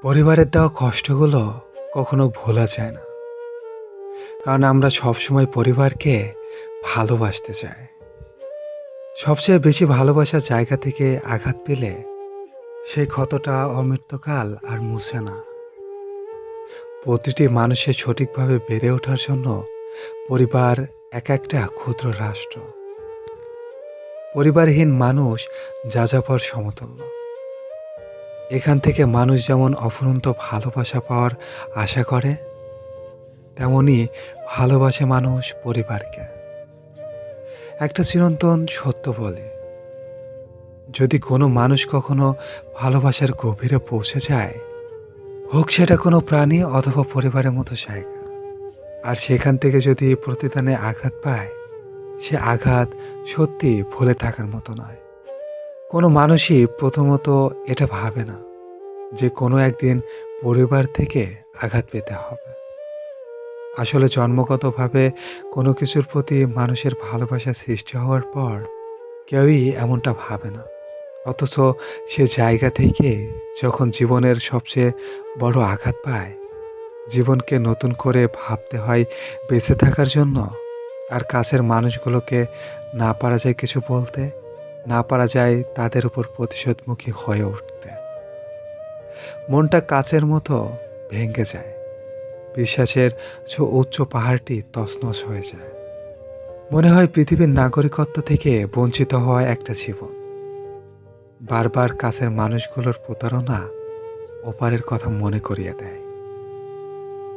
পরিবারের দেওয়া কষ্টগুলো কখনো ভোলা যায় না, কারণ আমরা সবসময় পরিবারকে ভালোবাসতে চাই। সবচেয়ে বেশি ভালোবাসার জায়গা থেকে আঘাত পেলে সেই ক্ষতটা অমৃত্যকাল আর মুছে না। প্রতিটি মানুষের সঠিকভাবে বেড়ে ওঠার জন্য পরিবার এক একটা ক্ষুদ্র রাষ্ট্র। পরিবারহীন মানুষ যাযাবর সমতুল্য। এখান থেকে মানুষ যেমন অফুরন্ত ভালোবাসা পাওয়ার আশা করে, তেমনি ভালোবাসে মানুষ পরিবারকে। একটা চিরন্তন সত্য বলে, যদি কোনো মানুষ কখনো ভালোবাসার গভীরে পৌঁছে যায়, হোক সেটা কোনো প্রাণী অথবা পরিবারের মতো জায়গা, আর সেখান থেকে যদি প্রতিদানে আঘাত পায়, সে আঘাত সত্যি ভুলে থাকার মতো নয়। কোনো মানুষই প্রথমত এটা ভাবে না যে কোনো একদিন পরিবার থেকে আঘাত পেতে হবে। আসলে জন্মগতভাবে কোনো কিছুর প্রতি মানুষের ভালোবাসা সৃষ্টি হওয়ার পর কেউই এমনটা ভাবে না। অথচ সে জায়গা থেকে যখন জীবনের সবচেয়ে বড় আঘাত পায়, জীবনকে নতুন করে ভাবতে হয় বেঁচে থাকার জন্য। আর কাছের মানুষগুলোকে না পারা যায় কিছু বলতে, না পারা যায় তাদের উপর প্রতিশোধমুখী হয়ে উঠতে। মনটা কাচের মতো ভেঙে যায়, বিশ্বাসের উচ্চ পাহাড়টি তছনছ হয়ে যায়। মনে হয় পৃথিবীর নাগরিকত্ব থেকে বঞ্চিত হওয়া একটা জীবন। বারবার কাছের মানুষগুলোর প্রতারণা ওপারের কথা মনে করিয়ে দেয়।